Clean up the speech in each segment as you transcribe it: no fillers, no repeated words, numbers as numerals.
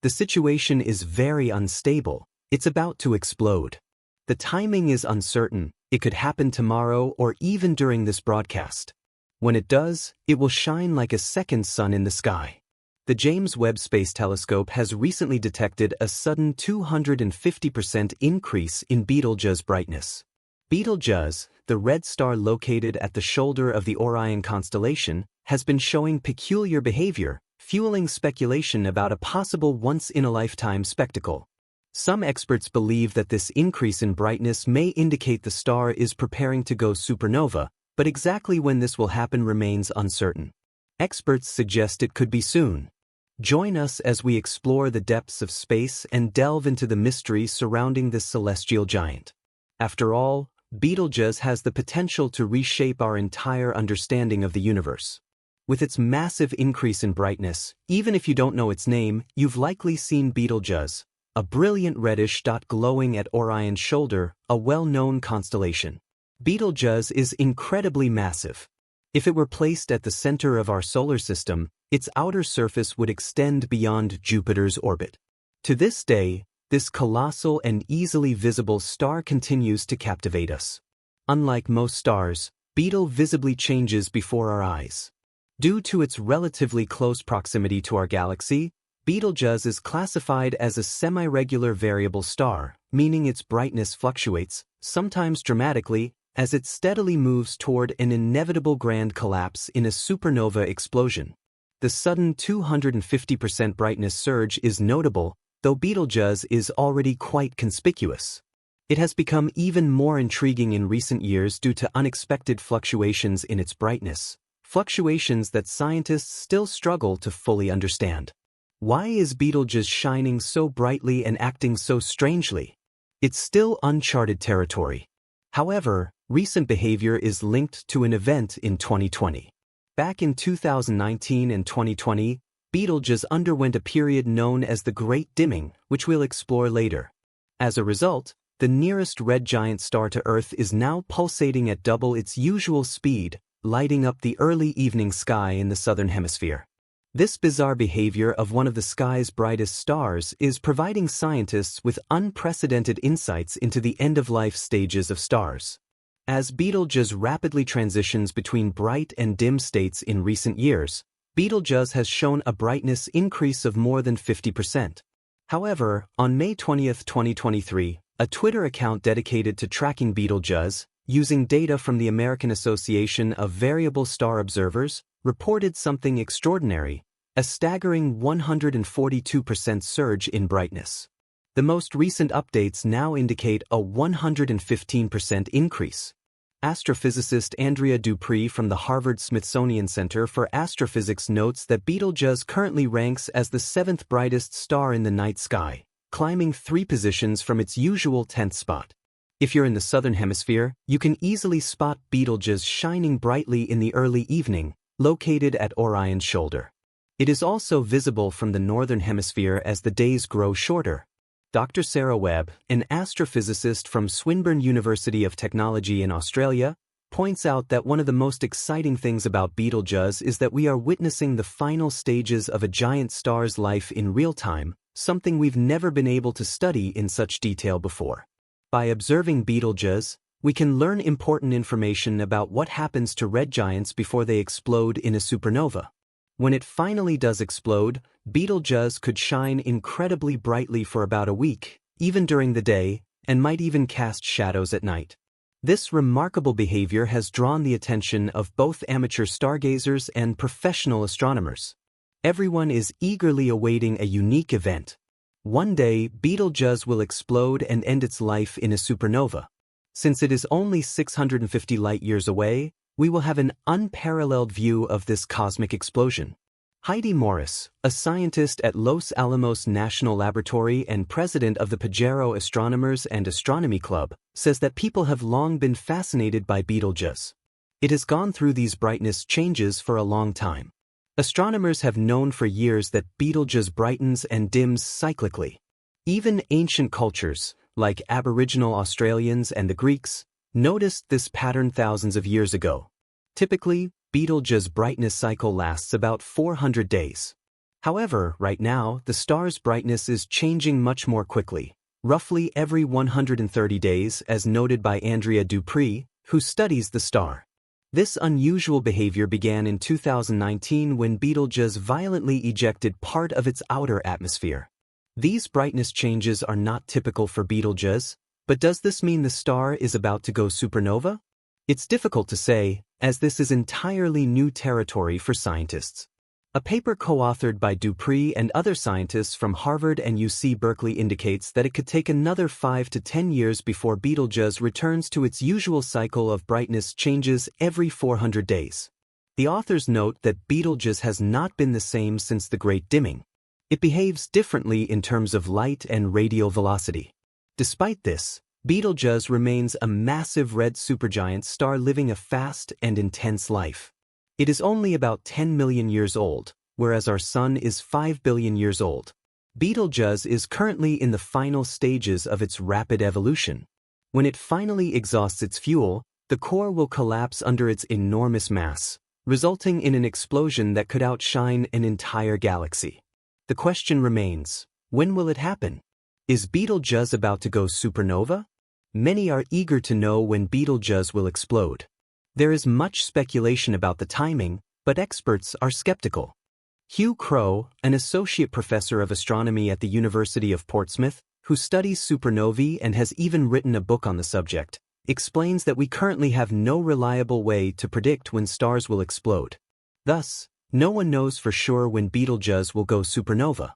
The situation is very unstable. It's about to explode. The timing is uncertain. It could happen tomorrow or even during this broadcast. When it does, it will shine like a second sun in the sky. The James Webb Space Telescope has recently detected a sudden 250% increase in Betelgeuse brightness. Betelgeuse, the red star located at the shoulder of the Orion constellation, has been showing peculiar behavior, fueling speculation about a possible once-in-a-lifetime spectacle. Some experts believe that this increase in brightness may indicate the star is preparing to go supernova, but exactly when this will happen remains uncertain. Experts suggest it could be soon. Join us as we explore the depths of space and delve into the mysteries surrounding this celestial giant. After all, Betelgeuse has the potential to reshape our entire understanding of the universe. With its massive increase in brightness, even if you don't know its name, you've likely seen Betelgeuse, a brilliant reddish dot glowing at Orion's shoulder, a well-known constellation. Betelgeuse is incredibly massive. If it were placed at the center of our solar system, its outer surface would extend beyond Jupiter's orbit. To this day, this colossal and easily visible star continues to captivate us. Unlike most stars, Betel visibly changes before our eyes. Due to its relatively close proximity to our galaxy, Betelgeuse is classified as a semi-regular variable star, meaning its brightness fluctuates, sometimes dramatically, as it steadily moves toward an inevitable grand collapse in a supernova explosion. The sudden 250% brightness surge is notable, though Betelgeuse is already quite conspicuous. It has become even more intriguing in recent years due to unexpected fluctuations in its brightness, fluctuations that scientists still struggle to fully understand. Why is Betelgeuse shining so brightly and acting so strangely? It's still uncharted territory. However, recent behavior is linked to an event in 2020. Back in 2019 and 2020, Betelgeuse underwent a period known as the Great Dimming, which we'll explore later. As a result, the nearest red giant star to Earth is now pulsating at double its usual speed, lighting up the early evening sky in the southern hemisphere. This bizarre behavior of one of the sky's brightest stars is providing scientists with unprecedented insights into the end-of-life stages of stars. As Betelgeuse rapidly transitions between bright and dim states in recent years, Betelgeuse has shown a brightness increase of more than 50%. However, on May 20, 2023, a Twitter account dedicated to tracking Betelgeuse, using data from the American Association of Variable Star Observers, reported something extraordinary, a staggering 142% surge in brightness. The most recent updates now indicate a 115% increase. Astrophysicist Andrea Dupree from the Harvard-Smithsonian Center for Astrophysics notes that Betelgeuse currently ranks as the 7th brightest star in the night sky, climbing 3 positions from its usual 10th spot. If you're in the southern hemisphere, you can easily spot Betelgeuse shining brightly in the early evening, located at Orion's shoulder. It is also visible from the northern hemisphere as the days grow shorter. Dr. Sarah Webb, an astrophysicist from Swinburne University of Technology in Australia, points out that one of the most exciting things about Betelgeuse is that we are witnessing the final stages of a giant star's life in real time, something we've never been able to study in such detail before. By observing Betelgeuse, we can learn important information about what happens to red giants before they explode in a supernova. When it finally does explode, Betelgeuse could shine incredibly brightly for about a week, even during the day, and might even cast shadows at night. This remarkable behavior has drawn the attention of both amateur stargazers and professional astronomers. Everyone is eagerly awaiting a unique event. One day, Betelgeuse will explode and end its life in a supernova. Since it is only 650 light-years away, we will have an unparalleled view of this cosmic explosion. Heidi Morris, a scientist at Los Alamos National Laboratory and president of the Pajaro Astronomers and Astronomy Club, says that people have long been fascinated by Betelgeuse. It has gone through these brightness changes for a long time. Astronomers have known for years that Betelgeuse brightens and dims cyclically. Even ancient cultures, like Aboriginal Australians and the Greeks, noticed this pattern thousands of years ago. Typically, Betelgeuse brightness cycle lasts about 400 days. However, right now, the star's brightness is changing much more quickly, roughly every 130 days, as noted by Andrea Dupree, who studies the star. This unusual behavior began in 2019 when Betelgeuse violently ejected part of its outer atmosphere. These brightness changes are not typical for Betelgeuse, but does this mean the star is about to go supernova? It's difficult to say, as this is entirely new territory for scientists. A paper co-authored by Dupree and other scientists from Harvard and UC Berkeley indicates that it could take another 5 to 10 years before Betelgeuse returns to its usual cycle of brightness changes every 400 days. The authors note that Betelgeuse has not been the same since the Great Dimming. It behaves differently in terms of light and radial velocity. Despite this, Betelgeuse remains a massive red supergiant star living a fast and intense life. It is only about 10 million years old, whereas our Sun is 5 billion years old. Betelgeuse is currently in the final stages of its rapid evolution. When it finally exhausts its fuel, the core will collapse under its enormous mass, resulting in an explosion that could outshine an entire galaxy. The question remains, when will it happen? Is Betelgeuse about to go supernova? Many are eager to know when Betelgeuse will explode. There is much speculation about the timing, but experts are skeptical. Hugh Crow, an associate professor of astronomy at the University of Portsmouth, who studies supernovae and has even written a book on the subject, explains that we currently have no reliable way to predict when stars will explode. Thus, no one knows for sure when Betelgeuse will go supernova.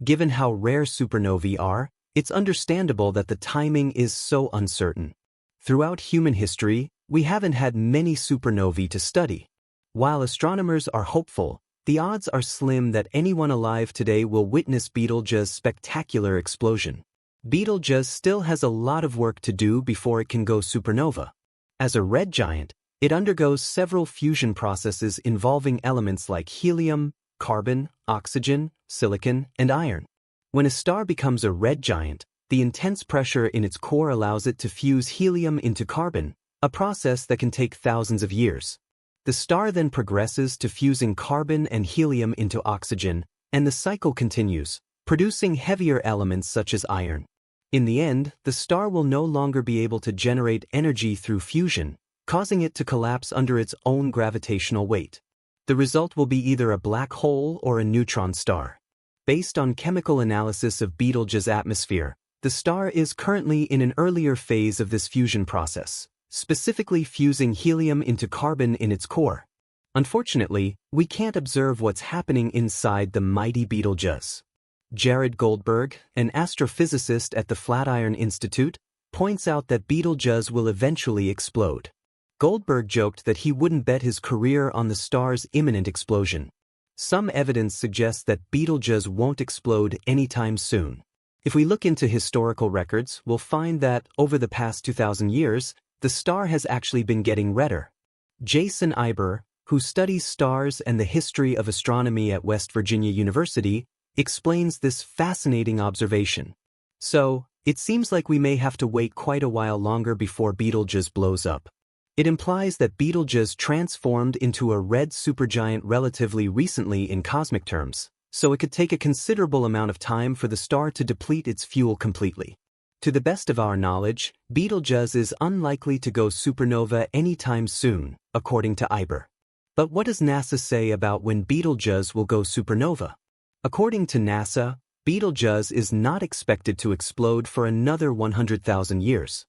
Given how rare supernovae are, it's understandable that the timing is so uncertain. Throughout human history, we haven't had many supernovae to study. While astronomers are hopeful, the odds are slim that anyone alive today will witness Betelgeuse's spectacular explosion. Betelgeuse still has a lot of work to do before it can go supernova. As a red giant, it undergoes several fusion processes involving elements like helium, carbon, oxygen, silicon, and iron. When a star becomes a red giant, the intense pressure in its core allows it to fuse helium into carbon, a process that can take thousands of years. The star then progresses to fusing carbon and helium into oxygen, and the cycle continues, producing heavier elements such as iron. In the end, the star will no longer be able to generate energy through fusion, causing it to collapse under its own gravitational weight. The result will be either a black hole or a neutron star. Based on chemical analysis of Betelgeuse's atmosphere, the star is currently in an earlier phase of this fusion process, specifically fusing helium into carbon in its core. Unfortunately, we can't observe what's happening inside the mighty Betelgeuse. Jared Goldberg, an astrophysicist at the Flatiron Institute, points out that Betelgeuse will eventually explode. Goldberg joked that he wouldn't bet his career on the star's imminent explosion. Some evidence suggests that Betelgeuse won't explode anytime soon. If we look into historical records, we'll find that, over the past 2,000 years, the star has actually been getting redder. Jason Eiber, who studies stars and the history of astronomy at West Virginia University, explains this fascinating observation. So, it seems like we may have to wait quite a while longer before Betelgeuse blows up. It implies that Betelgeuse transformed into a red supergiant relatively recently in cosmic terms, so it could take a considerable amount of time for the star to deplete its fuel completely. To the best of our knowledge, Betelgeuse is unlikely to go supernova anytime soon, according to Eiber. But what does NASA say about when Betelgeuse will go supernova? According to NASA, Betelgeuse is not expected to explode for another 100,000 years.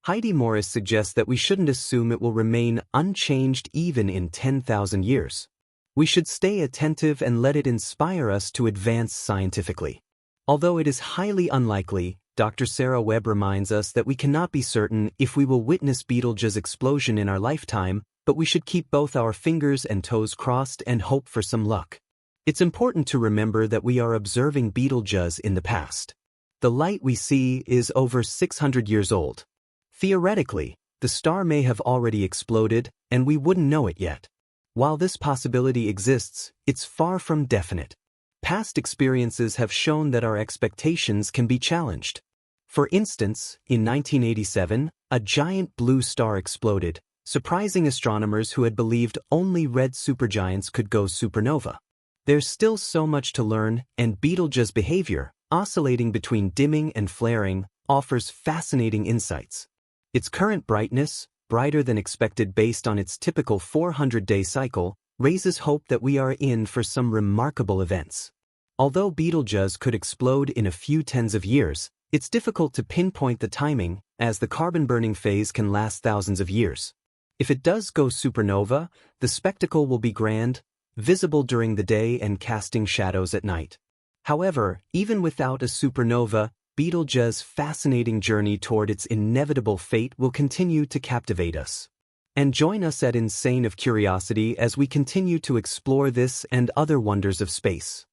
Heidi Morris suggests that we shouldn't assume it will remain unchanged even in 10,000 years. We should stay attentive and let it inspire us to advance scientifically. Although it is highly unlikely, Dr. Sarah Webb reminds us that we cannot be certain if we will witness Betelgeuse's explosion in our lifetime, but we should keep both our fingers and toes crossed and hope for some luck. It's important to remember that we are observing Betelgeuse in the past. The light we see is over 600 years old. Theoretically, the star may have already exploded, and we wouldn't know it yet. While this possibility exists, it's far from definite. Past experiences have shown that our expectations can be challenged. For instance, in 1987, a giant blue star exploded, surprising astronomers who had believed only red supergiants could go supernova. There's still so much to learn, and Betelgeuse's behavior, oscillating between dimming and flaring, offers fascinating insights. Its current brightness, brighter than expected based on its typical 400-day cycle, raises hope that we are in for some remarkable events. Although Betelgeuse could explode in a few tens of years, it's difficult to pinpoint the timing, as the carbon-burning phase can last thousands of years. If it does go supernova, the spectacle will be grand, visible during the day and casting shadows at night. However, even without a supernova, Betelgeuse's fascinating journey toward its inevitable fate will continue to captivate us. And join us at Insane of Curiosity as we continue to explore this and other wonders of space.